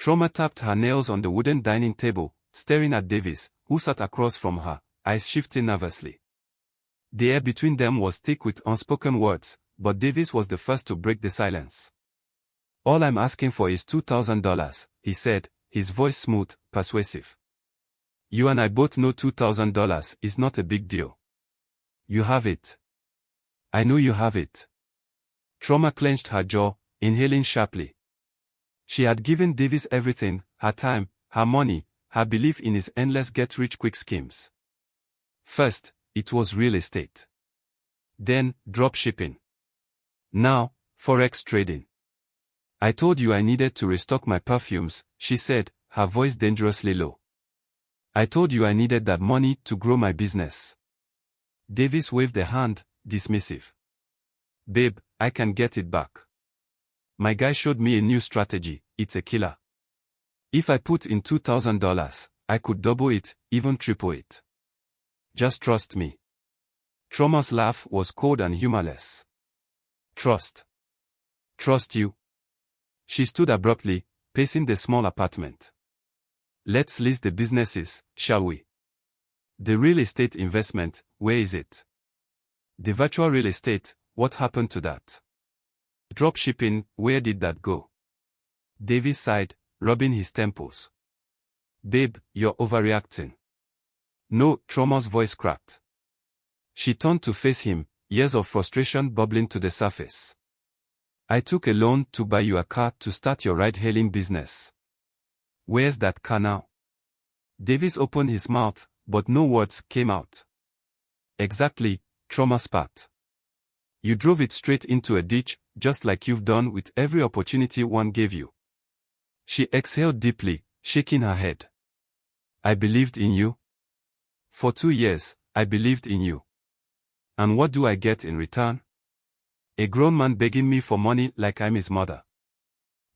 Trauma tapped her nails on the wooden dining table, staring at Davis, who sat across from her, eyes shifting nervously. The air between them was thick with unspoken words, but Davis was the first to break the silence. "All I'm asking for is $2,000, he said, his voice smooth, persuasive. "You and I both know $2,000 is not a big deal. You have it. I know you have it." Trauma clenched her jaw, inhaling sharply. She had given Davis everything, her time, her money, her belief in his endless get-rich-quick schemes. First, it was real estate. Then, drop shipping. Now, forex trading. "I told you I needed to restock my perfumes," she said, her voice dangerously low. "I told you I needed that money to grow my business." Davis waved a hand, dismissive. "Babe, I can get it back. My guy showed me a new strategy, it's a killer. If I put in $2,000, I could double it, even triple it. Just trust me." Trauma's laugh was cold and humorless. "Trust? Trust you?" She stood abruptly, pacing the small apartment. "Let's list the businesses, shall we? The real estate investment, where is it? The virtual real estate, what happened to that? Drop shipping, where did that go?" Davis sighed, rubbing his temples. "Babe, you're overreacting." "No," Trauma's voice cracked. She turned to face him, years of frustration bubbling to the surface. "I took a loan to buy you a car to start your ride-hailing business. Where's that car now?" Davis opened his mouth, but no words came out. "Exactly," Trauma spat. "You drove it straight into a ditch, just like you've done with every opportunity one gave you." She exhaled deeply, shaking her head. "I believed in you. For 2 years, I believed in you. And what do I get in return? A grown man begging me for money like I'm his mother."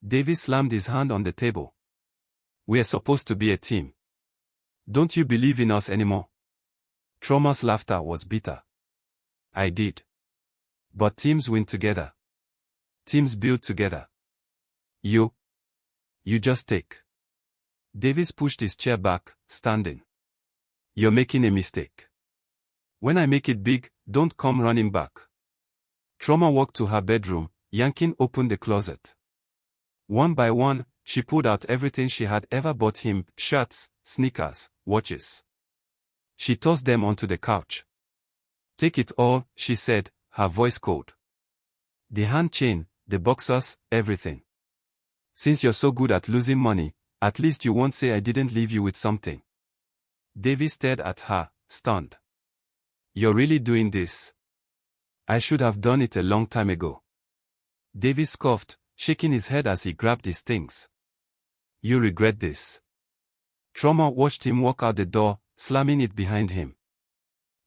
Davis slammed his hand on the table. "We're supposed to be a team. Don't you believe in us anymore?" Trauma's laughter was bitter. "I did. But teams win together. Teams build together. You just take." Davis pushed his chair back, standing. "You're making a mistake. When I make it big, don't come running back." Trauma walked to her bedroom, yanking open the closet. One by one, she pulled out everything she had ever bought him: shirts, sneakers, watches. She tossed them onto the couch. "Take it all," she said, her voice cold. "The hand chain, the boxers, everything. Since you're so good at losing money, at least you won't say I didn't leave you with something." Davis stared at her, stunned. "You're really doing this?" "I should have done it a long time ago." Davis scoffed, shaking his head as he grabbed his things. "You regret this." Trauma watched him walk out the door, slamming it behind him.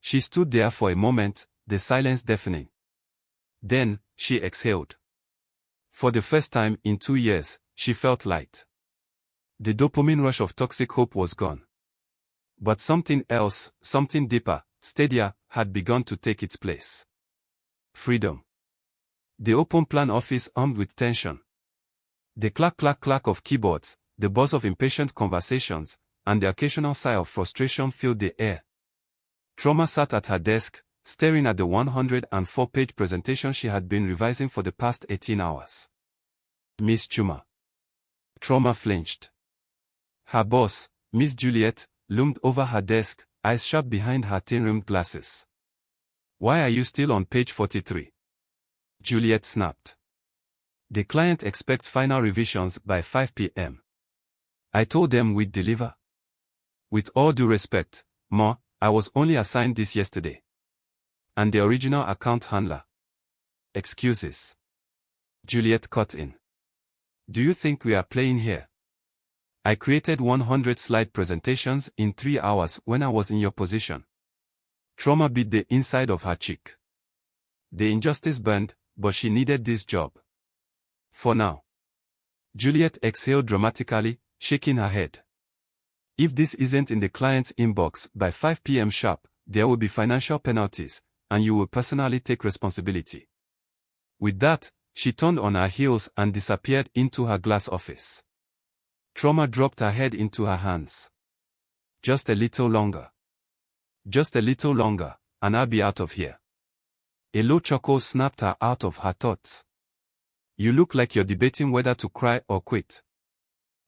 She stood there for a moment, the silence deafening. Then, she exhaled. For the first time in 2 years, she felt light. The dopamine rush of toxic hope was gone. But something else, something deeper, steadier, had begun to take its place. Freedom. The open plan office hummed with tension. The clack of keyboards, the buzz of impatient conversations, and the occasional sigh of frustration filled the air. Trauma sat at her desk, staring at the 104-page presentation she had been revising for the past 18 hours. "Miss Chuma." Trauma flinched. Her boss, Miss Juliet, loomed over her desk, eyes sharp behind her tin-rimmed glasses. "Why are you still on page 43? Juliet snapped. "The client expects final revisions by 5 p.m. I told them we'd deliver. With all due respect, Ma, I was only assigned this yesterday. And the original account handler." "Excuses." Juliet cut in. "Do you think we are playing here? I created 100 slide presentations in 3 hours when I was in your position." Trauma bit the inside of her cheek. The injustice burned, but she needed this job. For now. Juliet exhaled dramatically, shaking her head. "If this isn't in the client's inbox by 5 p.m. sharp, there will be financial penalties, and you will personally take responsibility." With that, she turned on her heels and disappeared into her glass office. Trauma dropped her head into her hands. Just a little longer. Just a little longer, and I'll be out of here. A low chuckle snapped her out of her thoughts. You look like you're debating whether to cry or quit.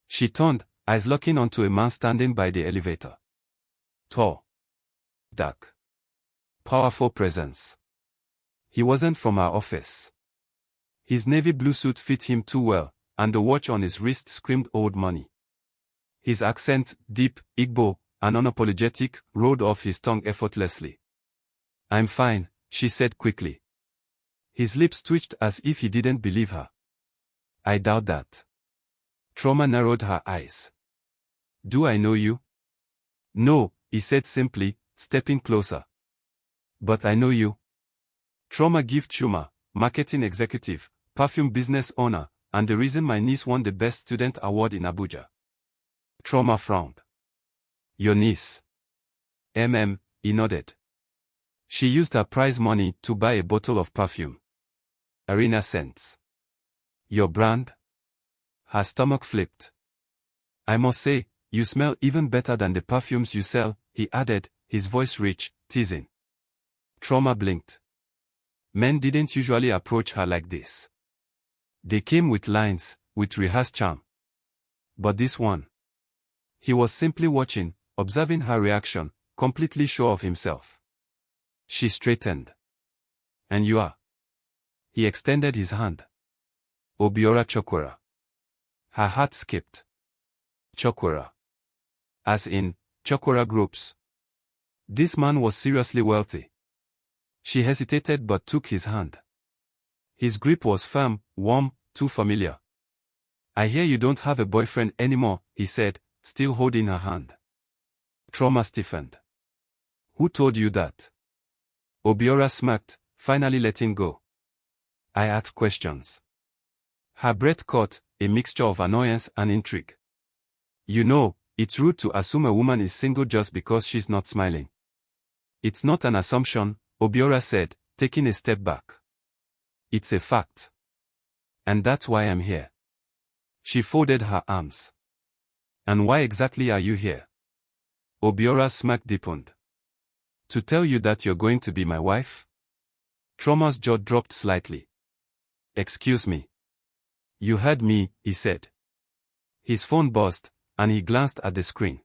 She turned, eyes locking onto a man standing by the elevator. Tall. Dark. Powerful presence. He wasn't from our office. His navy blue suit fit him too well, and the watch on his wrist screamed old money. His accent, deep, Igbo, and unapologetic, rolled off his tongue effortlessly. I'm fine, she said quickly. His lips twitched as if he didn't believe her. I doubt that. Trauma narrowed her eyes. Do I know you? No, he said simply, stepping closer. But I know you. Trauma gift Chuma, marketing executive, perfume business owner, and the reason my niece won the Best Student Award in Abuja. Trauma frowned. Your niece? He nodded. She used her prize money to buy a bottle of perfume. Arena scents. Your brand? Her stomach flipped. I must say, you smell even better than the perfumes you sell, he added, his voice rich, teasing. Trauma blinked. Men didn't usually approach her like this. They came with lines, with rehearsed charm. But this one. He was simply watching, observing her reaction, completely sure of himself. She straightened. And you are? He extended his hand. Obiora Chokwera. Her heart skipped. Chokwera. As in, Chokwera groups. This man was seriously wealthy. She hesitated but took his hand. His grip was firm, warm, too familiar. I hear you don't have a boyfriend anymore, he said, still holding her hand. Trauma stiffened. Who told you that? Obiora smirked, finally letting go. I asked questions. Her breath caught, a mixture of annoyance and intrigue. You know, it's rude to assume a woman is single just because she's not smiling. It's not an assumption, Obiora said, taking a step back. It's a fact. And that's why I'm here. She folded her arms. And why exactly are you here? Obiora's smirk deepened. To tell you that you're going to be my wife? Trauma's jaw dropped slightly. Excuse me. You heard me, he said. His phone buzzed, and he glanced at the screen.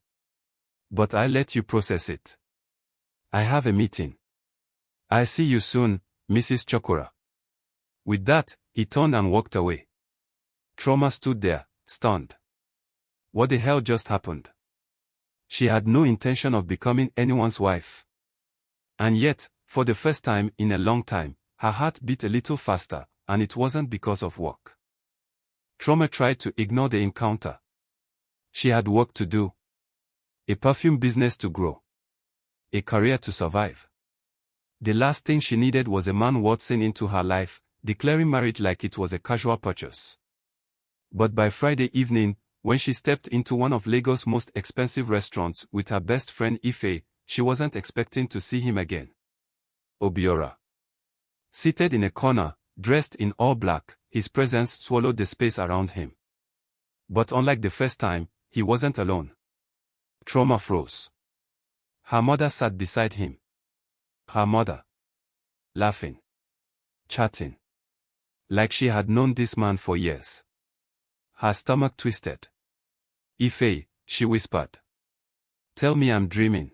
But I'll let you process it. I have a meeting. I'll see you soon, Mrs. Chokwera. With that, he turned and walked away. Trauma stood there, stunned. What the hell just happened? She had no intention of becoming anyone's wife. And yet, for the first time in a long time, her heart beat a little faster, and it wasn't because of work. Trauma tried to ignore the encounter. She had work to do. A perfume business to grow. A career to survive. The last thing she needed was a man waltzing into her life, declaring marriage like it was a casual purchase. But by Friday evening, when she stepped into one of Lagos' most expensive restaurants with her best friend Ife, she wasn't expecting to see him again. Obiora. Seated in a corner, dressed in all black, his presence swallowed the space around him. But unlike the first time, he wasn't alone. Trauma froze. Her mother sat beside him. Her mother. Laughing. Chatting. Like she had known this man for years. Her stomach twisted. Ife, she whispered. Tell me I'm dreaming.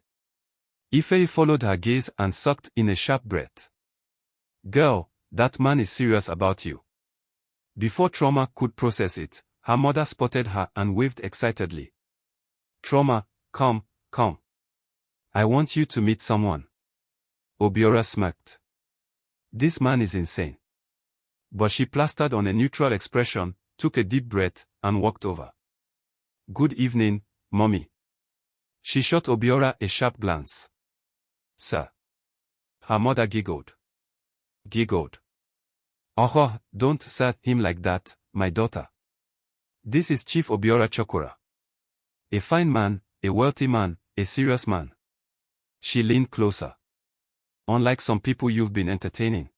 Ife followed her gaze and sucked in a sharp breath. Girl, that man is serious about you. Before Trauma could process it, her mother spotted her and waved excitedly. Trauma, come, come. I want you to meet someone. Obiora smirked. This man is insane. But she plastered on a neutral expression, took a deep breath, and walked over. Good evening, Mommy. She shot Obiora a sharp glance. Sir. Her mother giggled. Giggled. Oh, don't sir him like that, my daughter. This is Chief Obiora Chokwera. A fine man, a wealthy man, a serious man. She leaned closer. Unlike some people you've been entertaining.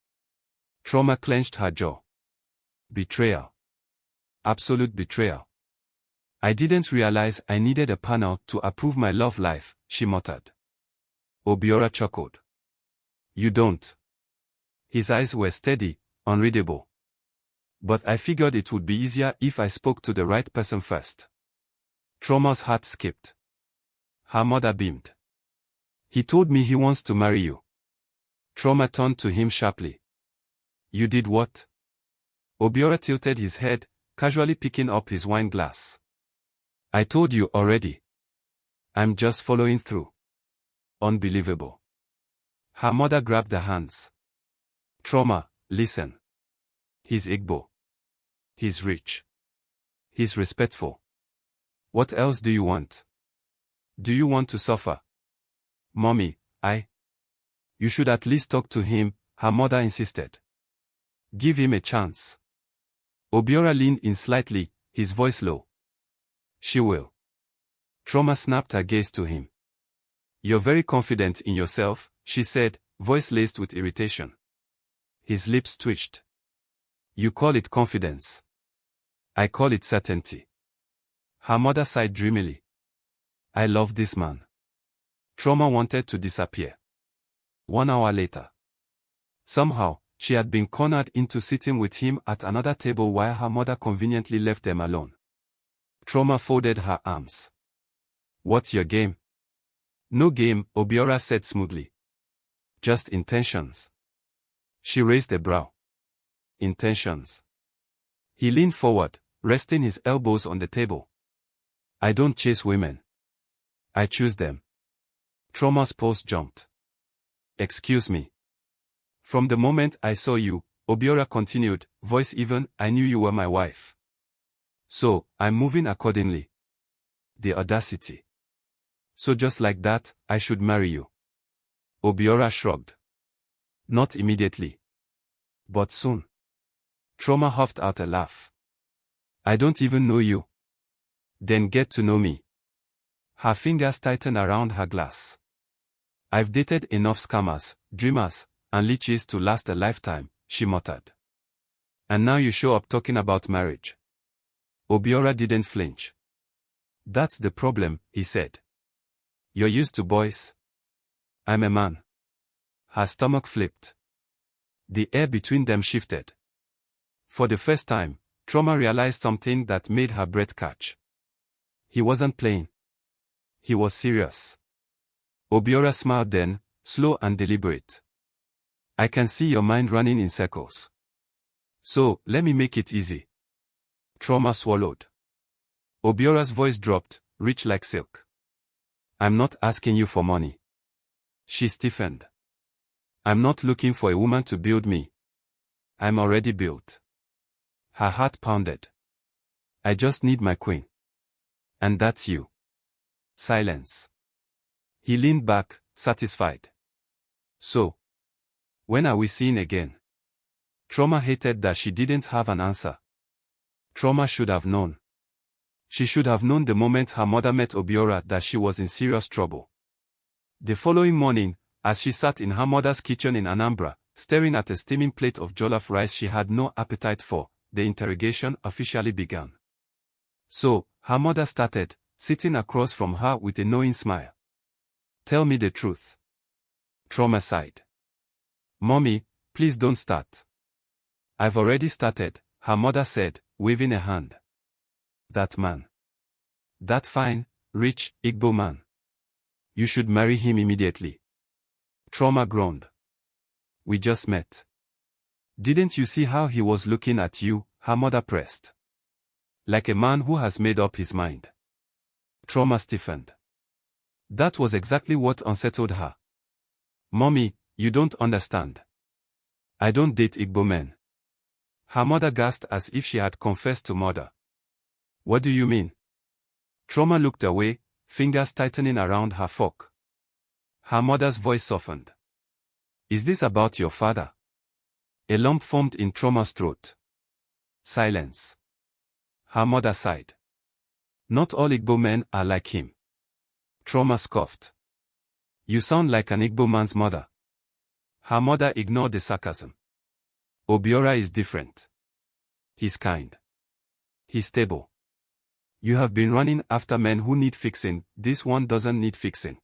Trauma clenched her jaw. Betrayal. Absolute betrayal. I didn't realize I needed a panel to approve my love life, she muttered. Obiora chuckled. You don't. His eyes were steady, unreadable. But I figured it would be easier if I spoke to the right person first. Trauma's heart skipped. Her mother beamed. He told me he wants to marry you. Trauma turned to him sharply. You did what? Obiora tilted his head, casually picking up his wine glass. I told you already. I'm just following through. Unbelievable. Her mother grabbed her hands. Trauma, listen. He's Igbo. He's rich. He's respectful. What else do you want? Do you want to suffer? Mommy, You should at least talk to him, her mother insisted. Give him a chance. Obiora leaned in slightly, his voice low. She will. Trauma snapped her gaze to him. You're very confident in yourself, she said, voice laced with irritation. His lips twitched. You call it confidence. I call it certainty. Her mother sighed dreamily. I love this man. Trauma wanted to disappear. 1 hour later. Somehow, she had been cornered into sitting with him at another table while her mother conveniently left them alone. Trauma folded her arms. What's your game? No game, Obiora said smoothly. Just intentions. She raised a brow. Intentions. He leaned forward, resting his elbows on the table. I don't chase women. I choose them. Trauma's pulse jumped. Excuse me. From the moment I saw you, Obiora continued, voice even, I knew you were my wife. So, I'm moving accordingly. The audacity. So just like that, I should marry you. Obiora shrugged. Not immediately. But soon. Trauma huffed out a laugh. I don't even know you. Then get to know me. Her fingers tightened around her glass. I've dated enough scammers, dreamers, and leeches to last a lifetime, she muttered. And now you show up talking about marriage. Obiora didn't flinch. That's the problem, he said. You're used to boys. I'm a man. Her stomach flipped. The air between them shifted. For the first time, Trauma realized something that made her breath catch. He wasn't playing. He was serious. Obiora smiled then, slow and deliberate. I can see your mind running in circles. So, let me make it easy. Trauma swallowed. Obiora's voice dropped, rich like silk. I'm not asking you for money. She stiffened. I'm not looking for a woman to build me. I'm already built. Her heart pounded. I just need my queen. And that's you. Silence. He leaned back, satisfied. So, when are we seeing again? Trauma hated that she didn't have an answer. Trauma should have known. She should have known the moment her mother met Obiora that she was in serious trouble. The following morning, as she sat in her mother's kitchen in Anambra, staring at a steaming plate of jollof rice she had no appetite for, the interrogation officially began. So, her mother started, sitting across from her with a knowing smile. Tell me the truth. Trauma sighed. Mommy, please don't start. I've already started, her mother said, waving a hand. That man. That fine, rich, Igbo man. You should marry him immediately. Trauma groaned. We just met. Didn't you see how he was looking at you, her mother pressed. Like a man who has made up his mind. Trauma stiffened. That was exactly what unsettled her. Mommy, you don't understand. I don't date Igbo men. Her mother gasped as if she had confessed to murder. What do you mean? Trauma looked away, fingers tightening around her fork. Her mother's voice softened. Is this about your father? A lump formed in Trauma's throat. Silence. Her mother sighed. Not all Igbo men are like him. Trauma scoffed. You sound like an Igbo man's mother. Her mother ignored the sarcasm. Obiora is different. He's kind. He's stable. You have been running after men who need fixing, this one doesn't need fixing.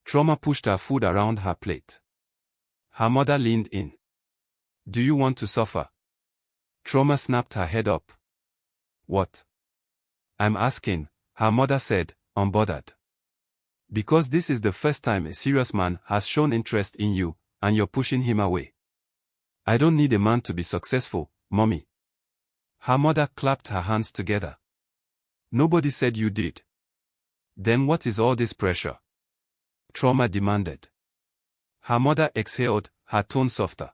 Trauma pushed her food around her plate. Her mother leaned in. Do you want to suffer? Trauma snapped her head up. What? I'm asking, her mother said, unbothered. Because this is the first time a serious man has shown interest in you, and you're pushing him away. I don't need a man to be successful, Mommy. Her mother clapped her hands together. Nobody said you did. Then what is all this pressure? Trauma demanded. Her mother exhaled, her tone softer.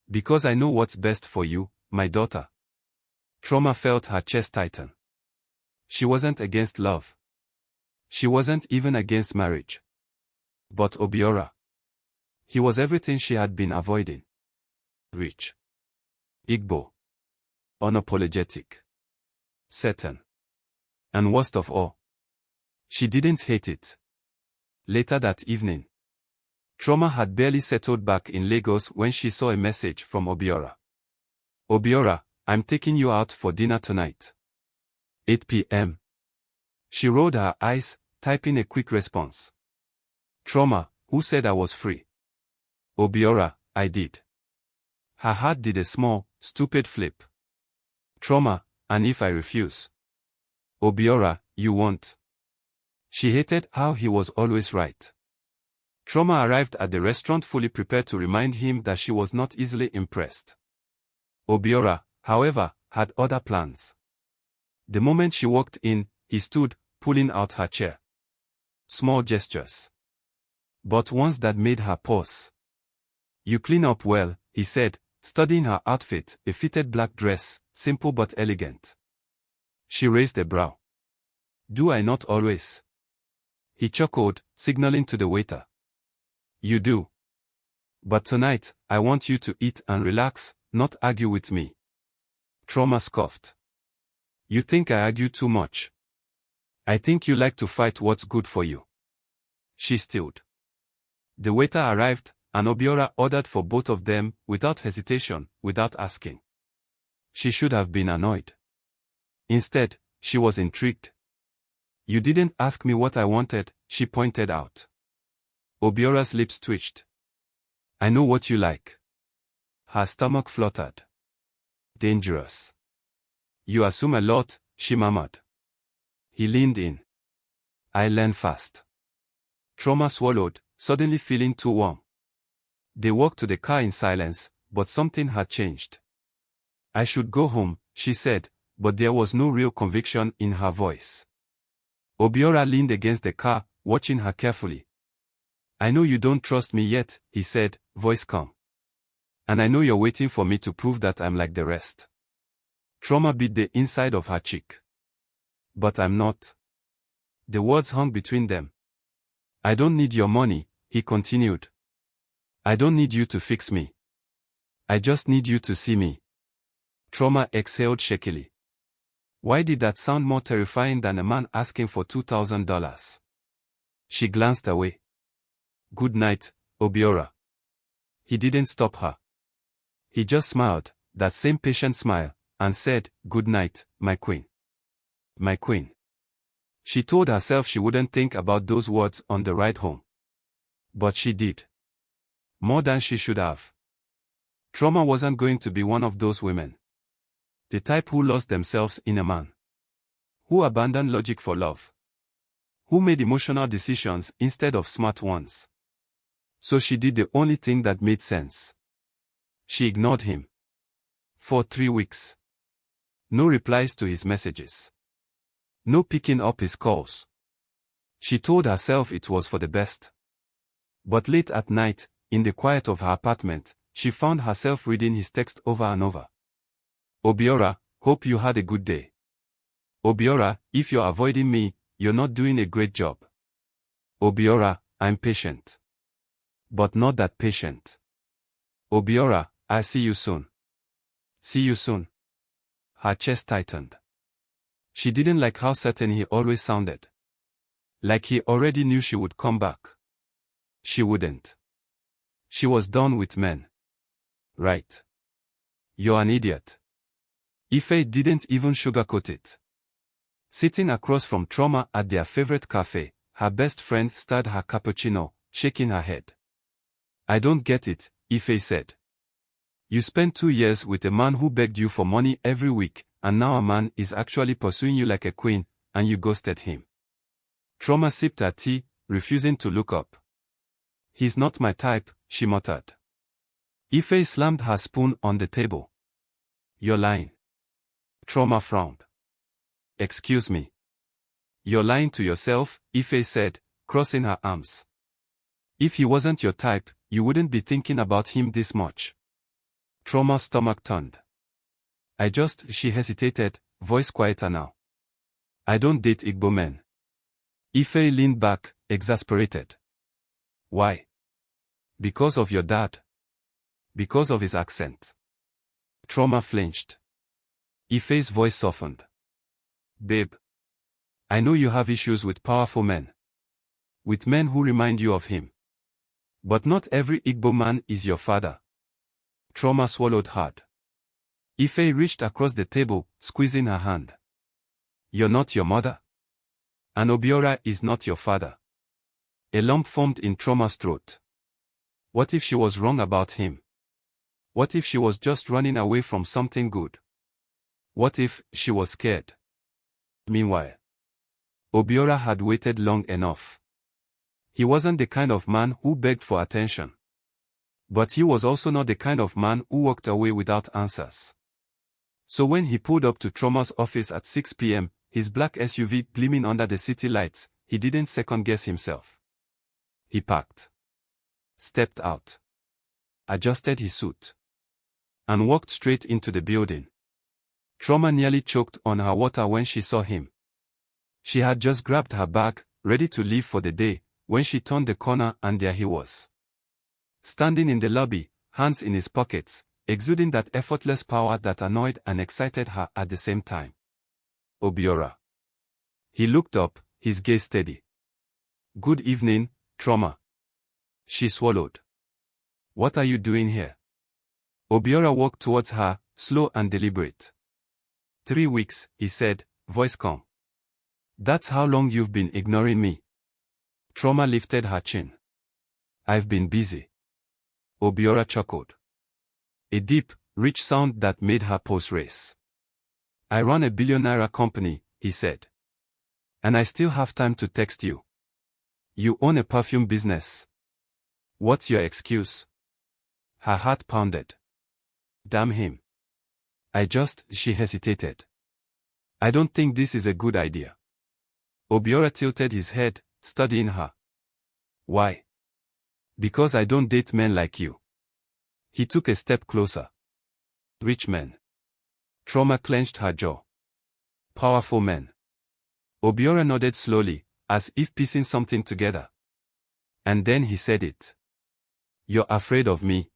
Because I know what's best for you, my daughter. Trauma felt her chest tighten. She wasn't against love. She wasn't even against marriage. But Obiora. He was everything she had been avoiding. Rich. Igbo. Unapologetic. Certain. And worst of all, she didn't hate it. Later that evening, Trauma had barely settled back in Lagos when she saw a message from Obiora. Obiora, I'm taking you out for dinner tonight. 8 p.m. She rolled her eyes, typing a quick response. Trauma, who said I was free? Obiora, I did. Her heart did a small, stupid flip. Trauma, and if I refuse? Obiora, you won't. She hated how he was always right. Trauma arrived at the restaurant fully prepared to remind him that she was not easily impressed. Obiora, however, had other plans. The moment she walked in, he stood, pulling out her chair. Small gestures. But ones that made her pause. You clean up well, he said, studying her outfit, a fitted black dress, simple but elegant. She raised a brow. Do I not always? He chuckled, signaling to the waiter. You do. But tonight, I want you to eat and relax, not argue with me. Trauma scoffed. You think I argue too much? I think you like to fight what's good for you. She stilled. The waiter arrived, and Obiora ordered for both of them, without hesitation, without asking. She should have been annoyed. Instead, she was intrigued. You didn't ask me what I wanted, she pointed out. Obiora's lips twitched. I know what you like. Her stomach fluttered. Dangerous. You assume a lot, she murmured. He leaned in. I learn fast. Trauma swallowed, suddenly feeling too warm. They walked to the car in silence, but something had changed. I should go home, she said, but there was no real conviction in her voice. Obiora leaned against the car, watching her carefully. I know you don't trust me yet, he said, voice calm. And I know you're waiting for me to prove that I'm like the rest. Trauma beat the inside of her cheek. But I'm not. The words hung between them. I don't need your money, he continued. I don't need you to fix me. I just need you to see me. Trauma exhaled shakily. Why did that sound more terrifying than a man asking for $2,000? She glanced away. Good night, Obiora. He didn't stop her. He just smiled, that same patient smile, and said, good night, my queen. My queen. She told herself she wouldn't think about those words on the ride home. But she did. More than she should have. Trauma wasn't going to be one of those women. The type who lost themselves in a man. Who abandoned logic for love. Who made emotional decisions instead of smart ones. So she did the only thing that made sense. She ignored him. For 3 weeks. No replies to his messages. No picking up his calls. She told herself it was for the best. But late at night, in the quiet of her apartment, she found herself reading his text over and over. Obiora, hope you had a good day. Obiora, if you're avoiding me, you're not doing a great job. Obiora, I'm patient. But not that patient. Obiora, I'll see you soon. See you soon. Her chest tightened. She didn't like how certain he always sounded. Like he already knew she would come back. She wouldn't. She was done with men. Right. You're an idiot. Ife didn't even sugarcoat it. Sitting across from Trauma at their favorite cafe, her best friend stirred her cappuccino, shaking her head. "I don't get it," Ife said. "You spent 2 years with a man who begged you for money every week, and now a man is actually pursuing you like a queen, and you ghosted him." Trauma sipped her tea, refusing to look up. "He's not my type," she muttered. Ife slammed her spoon on the table. "You're lying." Trauma frowned. "Excuse me." "You're lying to yourself," Ife said, crossing her arms. "If he wasn't your type, you wouldn't be thinking about him this much." Trauma's stomach turned. She hesitated, voice quieter now. "I don't date Igbo men." Ife leaned back, exasperated. "Why?" "Because of your dad." "Because of his accent." Trauma flinched. Ife's voice softened. "Babe. I know you have issues with powerful men. With men who remind you of him. But not every Igbo man is your father." Trauma swallowed hard. Ife reached across the table, squeezing her hand. "You're not your mother? And Obiora is not your father." A lump formed in Trauma's throat. What if she was wrong about him? What if she was just running away from something good? What if she was scared? Meanwhile, Obiora had waited long enough. He wasn't the kind of man who begged for attention. But he was also not the kind of man who walked away without answers. So when he pulled up to Trauma's office at 6 p.m., his black SUV gleaming under the city lights, he didn't second-guess himself. He parked, stepped out, adjusted his suit, and walked straight into the building. Trauma nearly choked on her water when she saw him. She had just grabbed her bag, ready to leave for the day, when she turned the corner and there he was. Standing in the lobby, hands in his pockets, exuding that effortless power that annoyed and excited her at the same time. Obiora. He looked up, his gaze steady. "Good evening, Trauma." She swallowed. "What are you doing here?" Obiora walked towards her, slow and deliberate. 3 weeks, he said, voice calm. "That's how long you've been ignoring me." Trauma lifted her chin. "I've been busy." Obiora chuckled. A deep, rich sound that made her pulse race. "I run a billionaire company," he said. "And I still have time to text you. You own a perfume business. What's your excuse?" Her heart pounded. Damn him. She hesitated. "I don't think this is a good idea." Obiora tilted his head, studying her. "Why?" "Because I don't date men like you." He took a step closer. "Rich men." Trauma clenched her jaw. "Powerful men." Obiora nodded slowly, as if piecing something together. And then he said it. "You're afraid of me."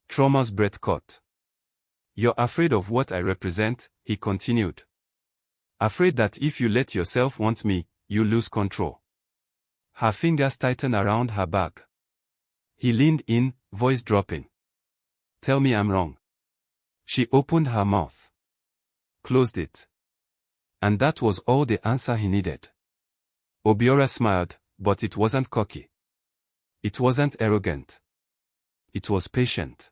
Trauma's breath caught. "You're afraid of what I represent," he continued. "Afraid that if you let yourself want me, you lose control." Her fingers tightened around her bag. He leaned in, voice dropping. "Tell me I'm wrong." She opened her mouth. Closed it. And that was all the answer he needed. Obiora smiled, but it wasn't cocky. It wasn't arrogant. It was patient.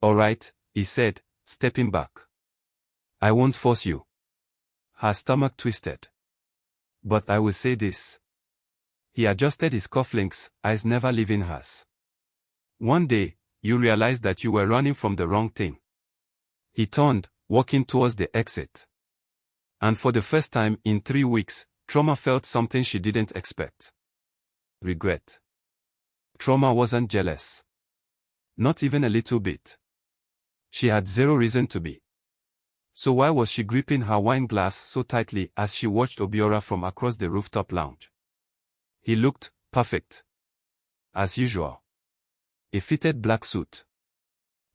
"All right," he said, stepping back. "I won't force you." Her stomach twisted. "But I will say this." He adjusted his cufflinks, eyes never leaving hers. "One day, you realized that you were running from the wrong thing." He turned, walking towards the exit. And for the first time in 3 weeks, Trauma felt something she didn't expect. Regret. Trauma wasn't jealous. Not even a little bit. She had zero reason to be. So why was she gripping her wine glass so tightly as she watched Obiora from across the rooftop lounge? He looked perfect. As usual. A fitted black suit.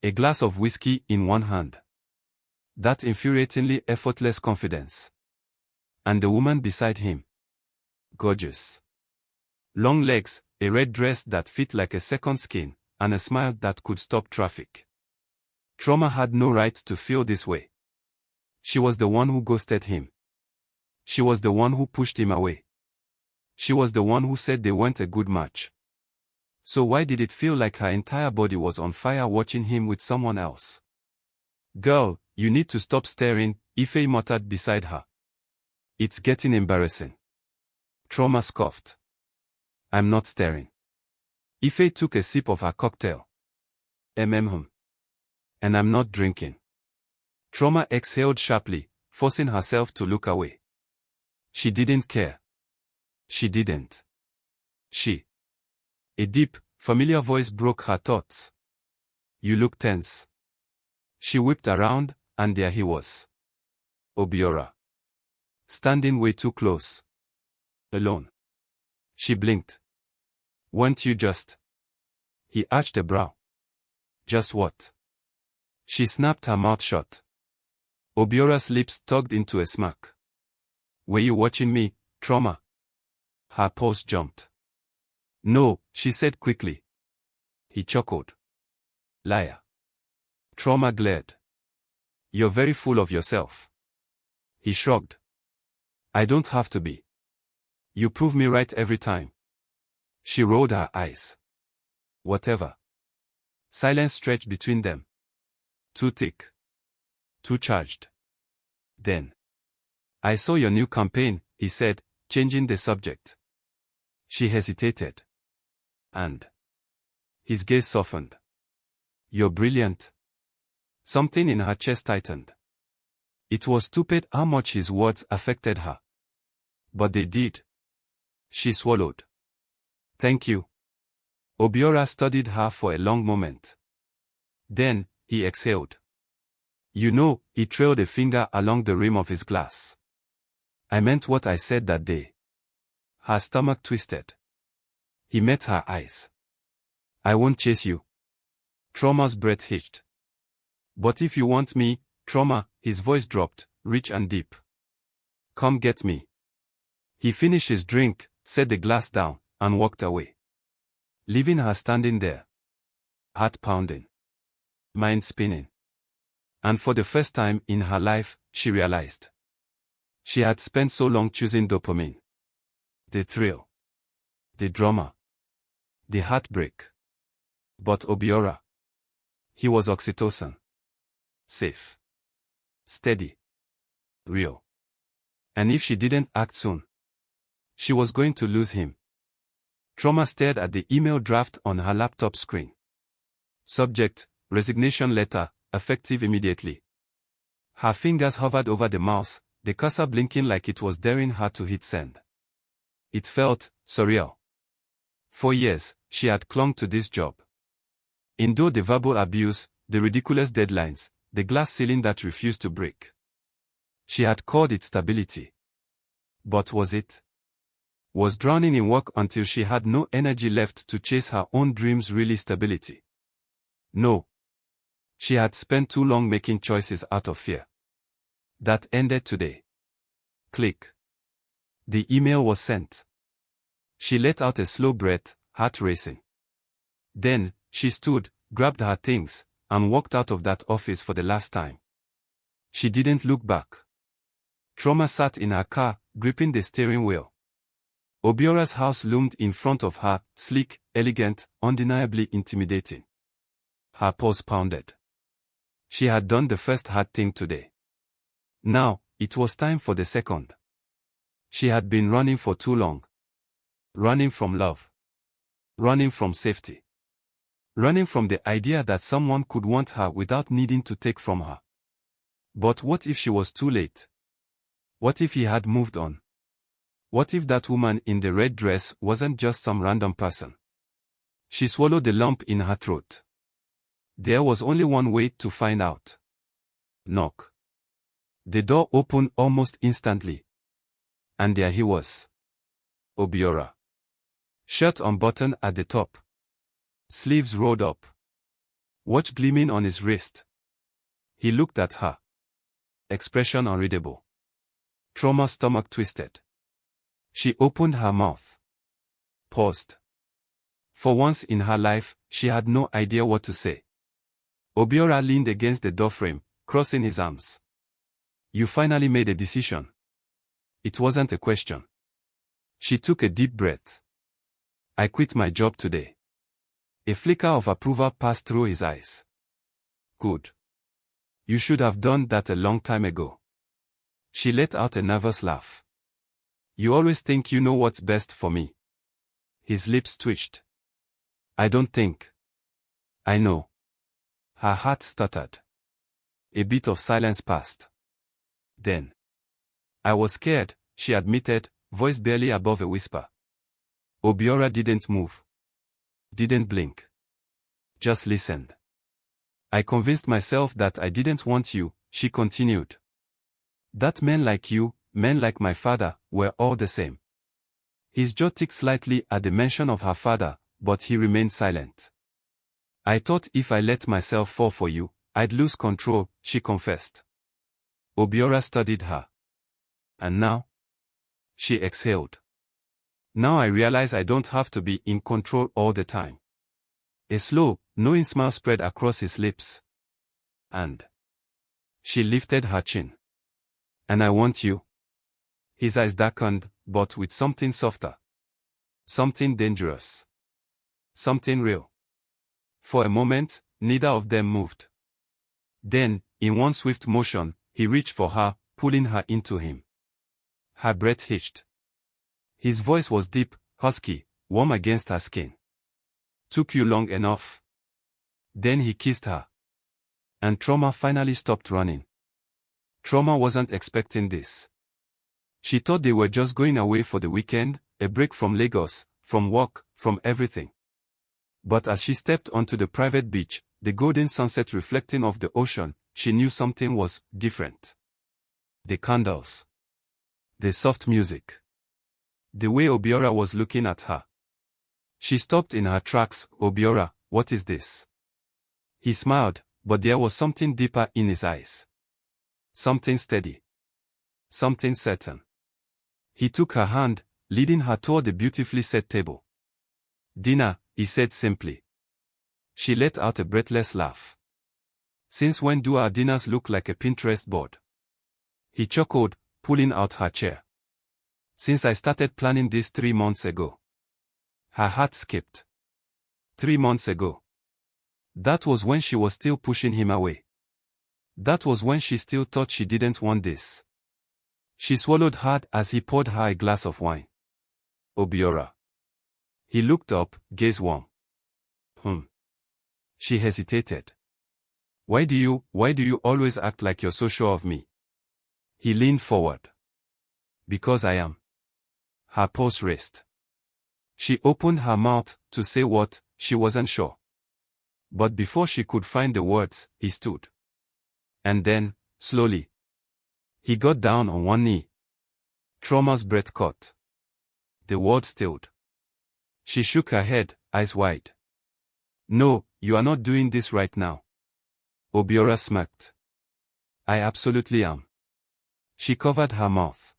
A glass of whiskey in one hand. That infuriatingly effortless confidence. And the woman beside him. Gorgeous. Long legs, a red dress that fit like a second skin, and a smile that could stop traffic. Trauma had no right to feel this way. She was the one who ghosted him. She was the one who pushed him away. She was the one who said they weren't a good match. So why did it feel like her entire body was on fire watching him with someone else? Girl, you need to stop staring, Ife muttered beside her. It's getting embarrassing. Trauma scoffed. I'm not staring. Ife took a sip of her cocktail. And I'm not drinking. Trauma exhaled sharply, forcing herself to look away. She didn't care. She didn't. A deep, familiar voice broke her thoughts. You look tense. She whipped around, and there he was. Obiora. Standing way too close. Alone. She blinked. Weren't you just? He arched a brow. Just what? She snapped her mouth shut. Obiora's lips tugged into a smirk. Were you watching me, Trauma? Her pulse jumped. No, she said quickly. He chuckled. Liar. Trauma glared. You're very full of yourself. He shrugged. I don't have to be. You prove me right every time. She rolled her eyes. Whatever. Silence stretched between them. Too thick. Too charged. Then. I saw your new campaign, he said, changing the subject. She hesitated. And. His gaze softened. You're brilliant. Something in her chest tightened. It was stupid how much his words affected her. But they did. She swallowed. Thank you. Obiora studied her for a long moment. Then, he exhaled. You know, he trailed a finger along the rim of his glass. I meant what I said that day. Her stomach twisted. He met her eyes. I won't chase you. Trauma's breath hitched. But if you want me, Trauma, his voice dropped, rich and deep. Come get me. He finished his drink, set the glass down, and walked away. Leaving her standing there. Heart pounding. Mind spinning. And for the first time in her life, she realized. She had spent so long choosing dopamine. The thrill. The drama. The heartbreak. But Obiora. He was oxytocin. Safe. Steady. Real. And if she didn't act soon, she was going to lose him. Trauma stared at the email draft on her laptop screen. Subject, resignation letter, effective immediately. Her fingers hovered over the mouse, the cursor blinking like it was daring her to hit send. It felt surreal. For years, she had clung to this job. Endure the verbal abuse, the ridiculous deadlines, the glass ceiling that refused to break. She had called it stability. But was it? Was drowning in work until she had no energy left to chase her own dreams really stability? No. She had spent too long making choices out of fear. That ended today. Click. The email was sent. She let out a slow breath, heart racing. Then, she stood, grabbed her things, and walked out of that office for the last time. She didn't look back. Trauma sat in her car, gripping the steering wheel. Obiora's house loomed in front of her, sleek, elegant, undeniably intimidating. Her pulse pounded. She had done the first hard thing today. Now, it was time for the second. She had been running for too long. Running from love. Running from safety. Running from the idea that someone could want her without needing to take from her. But what if she was too late? What if he had moved on? What if that woman in the red dress wasn't just some random person? She swallowed the lump in her throat. There was only one way to find out. Knock. The door opened almost instantly. And there he was. Obiora. Shirt unbuttoned at the top. Sleeves rolled up. Watch gleaming on his wrist. He looked at her. Expression unreadable. Trauma's stomach twisted. She opened her mouth. Paused. For once in her life, she had no idea what to say. Obiora leaned against the doorframe, crossing his arms. You finally made a decision. It wasn't a question. She took a deep breath. I quit my job today. A flicker of approval passed through his eyes. Good. You should have done that a long time ago. She let out a nervous laugh. You always think you know what's best for me. His lips twitched. I don't think. I know. Her heart stuttered. A bit of silence passed. Then. I was scared, she admitted, voice barely above a whisper. Obiora didn't move. Didn't blink. Just listened. I convinced myself that I didn't want you, she continued. That men like you, men like my father, were all the same. His jaw ticked slightly at the mention of her father, but he remained silent. I thought if I let myself fall for you, I'd lose control, she confessed. Obiora studied her. And now? She exhaled. Now I realize I don't have to be in control all the time. A slow, knowing smile spread across his lips. And she lifted her chin. And I want you. His eyes darkened, but with something softer. Something dangerous. Something real. For a moment, neither of them moved. Then, in one swift motion, he reached for her, pulling her into him. Her breath hitched. His voice was deep, husky, warm against her skin. Took you long enough. Then he kissed her. And Trauma finally stopped running. Trauma wasn't expecting this. She thought they were just going away for the weekend, a break from Lagos, from work, from everything. But as she stepped onto the private beach, the golden sunset reflecting off the ocean, she knew something was different. The candles. The soft music. The way Obiora was looking at her. She stopped in her tracks. Obiora, what is this? He smiled, but there was something deeper in his eyes. Something steady. Something certain. He took her hand, leading her toward the beautifully set table. Dinner, he said simply. She let out a breathless laugh. Since when do our dinners look like a Pinterest board? He chuckled, pulling out her chair. Since I started planning this 3 months ago. Her heart skipped. 3 months ago. That was when she was still pushing him away. That was when she still thought she didn't want this. She swallowed hard as he poured her a glass of wine. Obiora. He looked up, gaze warm. She hesitated. Why do you always act like you're so sure of me? He leaned forward. Because I am. Her pulse raced. She opened her mouth to say what, she wasn't sure. But before she could find the words, he stood. And then, slowly, he got down on one knee. Trauma's breath caught. The world stilled. She shook her head, eyes wide. No, you are not doing this right now. Obiora smirked. I absolutely am. She covered her mouth.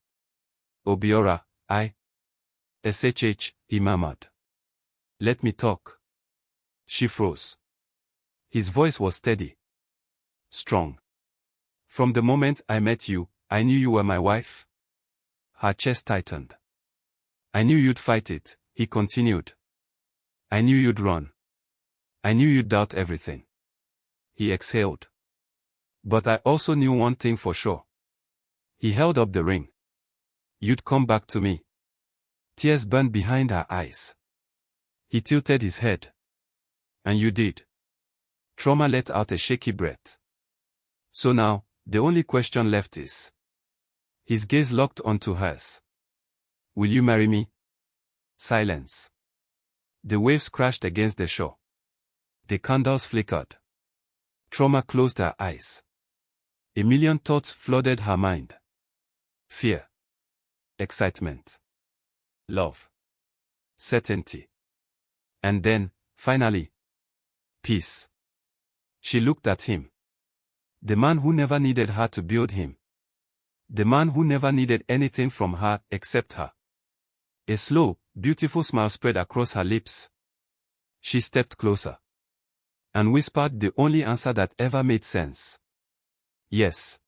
Obiora, SHH, he murmured. Let me talk. She froze. His voice was steady. Strong. From the moment I met you, I knew you were my wife. Her chest tightened. I knew you'd fight it, he continued. I knew you'd run. I knew you'd doubt everything. He exhaled. But I also knew one thing for sure. He held up the ring. You'd come back to me. Tears burned behind her eyes. He tilted his head. And you did. Trauma let out a shaky breath. So now, the only question left is. His gaze locked onto hers. Will you marry me? Silence. The waves crashed against the shore. The candles flickered. Trauma closed her eyes. A million thoughts flooded her mind. Fear. Excitement. Love. Certainty. And then, finally, peace. She looked at him. The man who never needed her to build him. The man who never needed anything from her except her. A slow, beautiful smile spread across her lips. She stepped closer. And whispered the only answer that ever made sense. Yes.